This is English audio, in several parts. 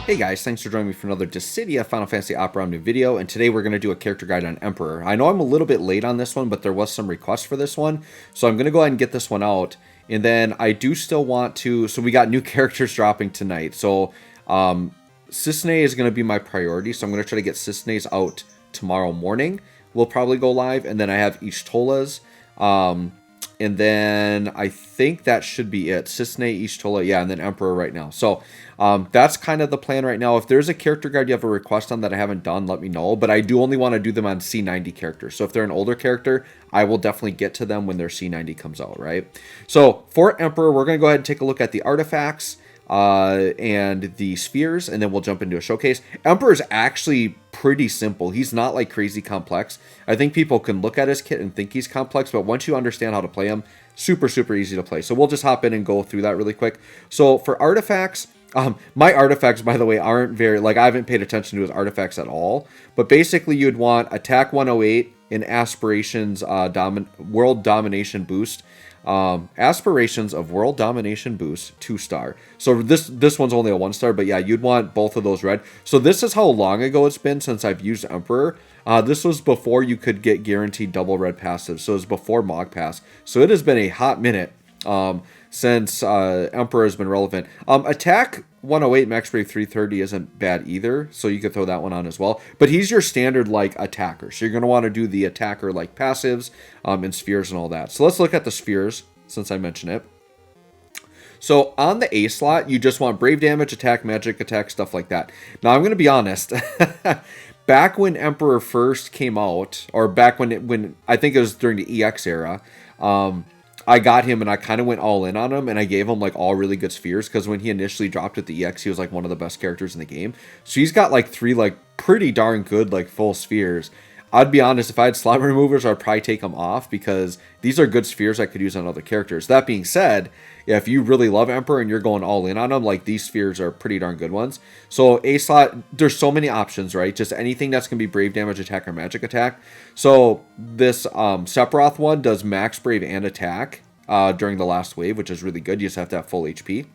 Hey guys, thanks for joining me for another Dissidia Final Fantasy Opera Omni video, and today we're going to do a character guide on Emperor. I know I'm a little bit late on this one, but there was some requests for this one, so I'm going to go ahead and get this one out. And then I do still want to, so we got new characters dropping tonight. So Cisne is going to be my priority, so I'm going to try to get Cisne's out tomorrow morning. We'll probably go live, and then I have Ishtola's. And then I think that should be it. Cisne, Ishtola, yeah, and then Emperor right now. So that's kind of the plan right now. If there's a character guide you have a request on that I haven't done, let me know. But I do only want to do them on C90 characters. So if they're an older character, I will definitely get to them when their C90 comes out, right? So for Emperor, we're going to go ahead and take a look at the artifacts and the spheres, and then we'll jump into a showcase. Emperor is actually pretty simple. He's not like crazy complex. I think people can look at his kit and think he's complex, but once you understand how to play him, super easy to play. So we'll just hop in and go through that really quick. So for artifacts, my artifacts, by the way, aren't very, like, I haven't paid attention to his artifacts at all, but basically you'd want attack 108 in aspirations, world domination boost. Aspirations of world domination boost 2-star. So this one's only a 1-star, but yeah, you'd want both of those red. So this is how long ago it's been since I've used Emperor. This was before you could get guaranteed double red passive, so it was before Mog Pass. So it has been a hot minute since Emperor has been relevant. Attack 108 max brave 330 isn't bad either, so you could throw that one on as well. But he's your standard like attacker, so you're going to want to do the attacker like passives and spheres and all that. So let's look at the spheres since I mentioned it. So on the A slot, you just want brave damage, attack, magic attack, stuff like that. Now I'm going to be honest. Back when Emperor first came out, or back when I think it was during the EX era, I got him and I kind of went all in on him, and I gave him like all really good spheres because when he initially dropped at the EX, he was like one of the best characters in the game. So he's got like 3 like pretty darn good like full spheres. I'd be honest, if I had slot removers, I'd probably take them off because these are good spheres I could use on other characters. That being said, yeah, if you really love Emperor and you're going all in on them, like these spheres are pretty darn good ones. So A slot, there's so many options, right? Just anything that's going to be brave damage, attack, or magic attack. So this Sephiroth one does max brave and attack during the last wave, which is really good. You just have to have full HP.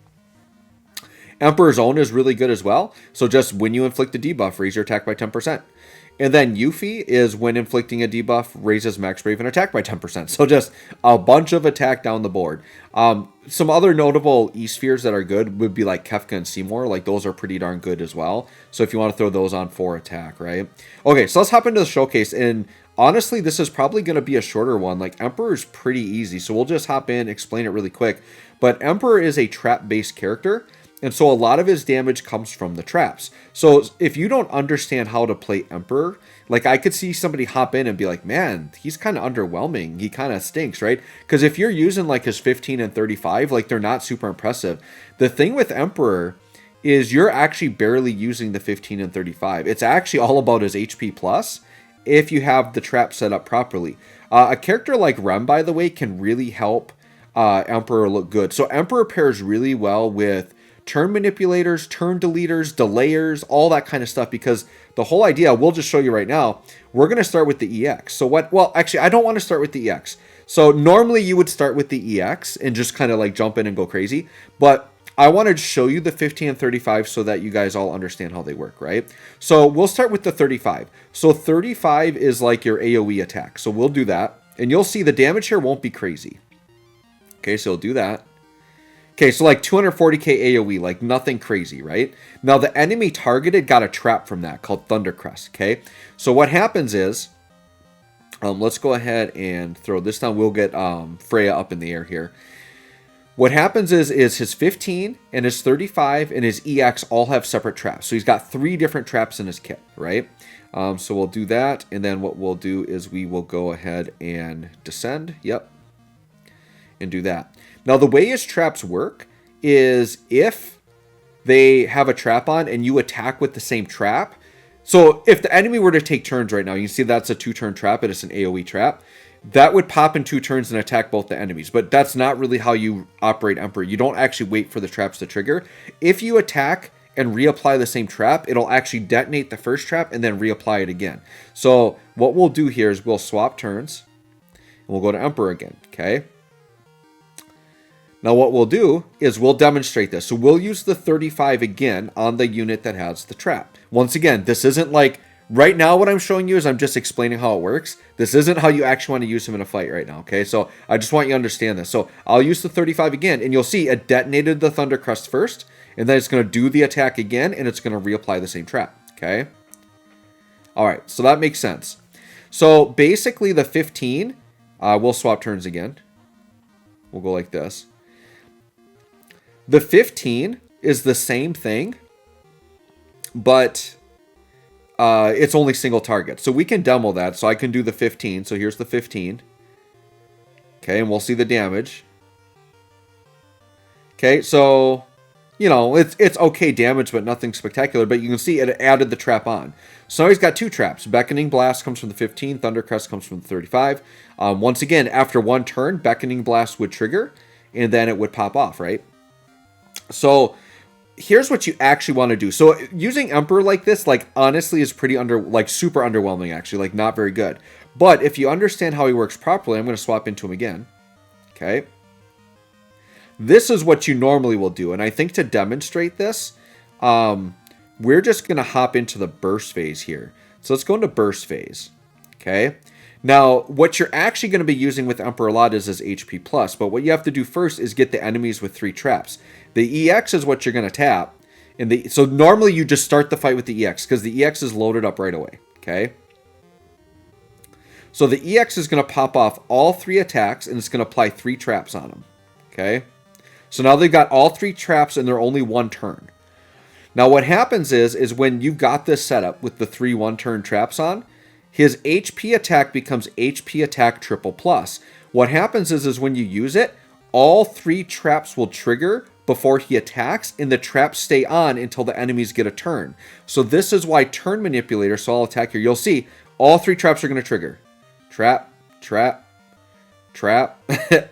Emperor's Own is really good as well. So just when you inflict a debuff, raise your attack by 10%. And then Yuffie is when inflicting a debuff, raises max brave and attack by 10%. So just a bunch of attack down the board. Some other notable E-spheres that are good would be like Kefka and Seymour. Like those are pretty darn good as well. So if you want to throw those on for attack, right? Okay, so let's hop into the showcase. And honestly, this is probably going to be a shorter one. Like Emperor is pretty easy. So we'll just hop in, explain it really quick. But Emperor is a trap-based character. And so a lot of his damage comes from the traps. So if you don't understand how to play Emperor, like I could see somebody hop in and be like, man, he's kind of underwhelming. He kind of stinks, right? Because if you're using like his 15 and 35, like they're not super impressive. The thing with Emperor is you're actually barely using the 15 and 35. It's actually all about his HP plus if you have the trap set up properly. A character like Rem, by the way, can really help Emperor look good. So Emperor pairs really well with turn manipulators, turn deleters, delayers, all that kind of stuff, because the whole idea, we'll just show you right now, we're going to start with the EX. So well, actually, I don't want to start with the EX. So normally you would start with the EX and just kind of like jump in and go crazy. But I wanted to show you the 15 and 35 so that you guys all understand how they work, right? So we'll start with the 35. So 35 is like your AoE attack. So we'll do that. And you'll see the damage here won't be crazy. Okay, so we'll do that. Okay, so like 240k AoE, like nothing crazy, right? Now the enemy targeted got a trap from that called Thundercrest, okay? So what happens is, let's go ahead and throw this down. We'll get Freya up in the air here. What happens is his 15 and his 35 and his EX all have separate traps. So he's got 3 different traps in his kit, right? So we'll do that, and then what we'll do is we will go ahead and descend, yep, and do that. Now, the way his traps work is if they have a trap on and you attack with the same trap. So if the enemy were to take turns right now, you can see that's a 2-turn trap and it's an AoE trap. That would pop in 2 turns and attack both the enemies. But that's not really how you operate Emperor. You don't actually wait for the traps to trigger. If you attack and reapply the same trap, it'll actually detonate the first trap and then reapply it again. So what we'll do here is we'll swap turns and we'll go to Emperor again, okay? Now what we'll do is we'll demonstrate this. So we'll use the 35 again on the unit that has the trap. Once again, this isn't like, right now what I'm showing you is I'm just explaining how it works. This isn't how you actually want to use him in a fight right now, okay? So I just want you to understand this. So I'll use the 35 again, and you'll see it detonated the Thunder Crest first, and then it's going to do the attack again, and it's going to reapply the same trap, okay? All right, so that makes sense. So basically the 15, we'll swap turns again. We'll go like this. The 15 is the same thing, but it's only single target. So we can demo that. So I can do the 15. So here's the 15. Okay, and we'll see the damage. Okay, so, you know, it's okay damage, but nothing spectacular. But you can see it added the trap on. So now he's got 2 traps. Beckoning Blast comes from the 15. Thunder Crest comes from the 35. Once again, after 1 turn, Beckoning Blast would trigger, and then it would pop off, right? So here's what you actually want to do. So using Emperor like this, like, honestly is pretty super underwhelming, actually, like, not very good. But if you understand how he works properly, I'm going to swap into him again. Okay. This is what you normally will do. And I think to demonstrate this, we're just going to hop into the burst phase here. So let's go into burst phase. Okay. Now, what you're actually going to be using with Emperor a lot is his HP plus, but what you have to do first is get the enemies with 3 traps. The EX is what you're going to tap, and so normally you just start the fight with the EX, because the EX is loaded up right away, okay? So the EX is going to pop off all 3 attacks, and it's going to apply 3 traps on them, okay? So now they've got all 3 traps, and they're only 1 turn. Now what happens is when you've got this setup with the 3 1-turn traps on, his HP attack becomes HP attack triple plus. What happens is when you use it, all 3 traps will trigger before he attacks, and the traps stay on until the enemies get a turn. So this is why turn manipulator, so I'll attack here. You'll see all 3 traps are going to trigger. Trap, trap, trap,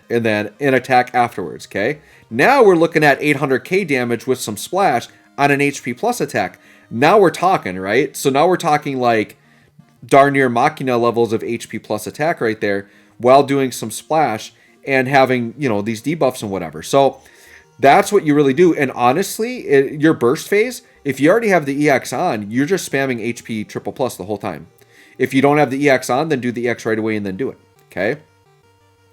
and then an attack afterwards, okay? Now we're looking at 800k damage with some splash on an HP plus attack. Now we're talking, right? So now we're talking like darn near Machina levels of HP plus attack right there, while doing some splash and having, you know, these debuffs and whatever. So that's what you really do. And honestly, your burst phase, if you already have the EX on, you're just spamming HP triple plus the whole time. If you don't have the EX on, then do the EX right away and then do it. Okay?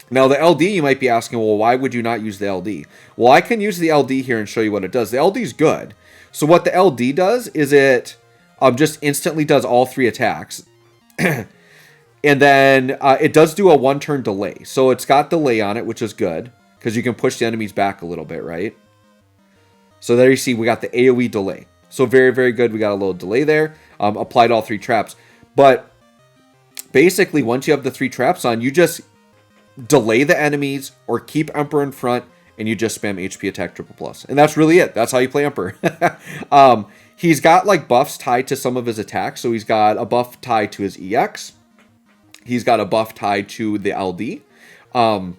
Now the LD, you might be asking, well, why would you not use the LD? Well, I can use the LD here and show you what it does. The LD is good. So what the LD does is it just instantly does all 3 attacks. And then it does do a 1-turn delay. So it's got delay on it, which is good, because you can push the enemies back a little bit, right? So there you see we got the AoE delay. So very, very good. We got a little delay there. Applied all 3 traps. But basically, once you have the 3 traps on, you just delay the enemies or keep Emperor in front, and you just spam HP attack triple plus. And that's really it. That's how you play Emperor. He's got like buffs tied to some of his attacks. So he's got a buff tied to his EX. He's got a buff tied to the LD. And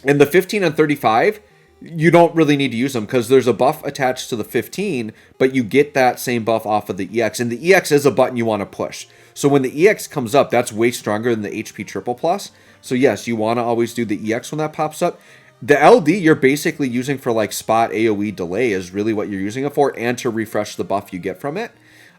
the 15 and 35, you don't really need to use them because there's a buff attached to the 15, but you get that same buff off of the EX. And the EX is a button you want to push. So when the EX comes up, that's way stronger than the HP triple plus. So yes, you want to always do the EX when that pops up. The LD you're basically using for like spot AoE delay is really what you're using it for, and to refresh the buff you get from it.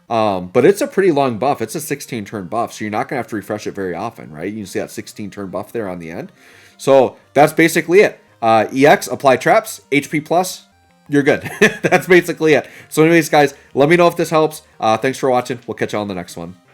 But it's a pretty long buff. It's a 16-turn buff, so you're not going to have to refresh it very often, right? You can see that 16-turn buff there on the end. So that's basically it. EX, apply traps, HP plus, you're good. That's basically it. So anyways, guys, let me know if this helps. Thanks for watching. We'll catch you on the next one.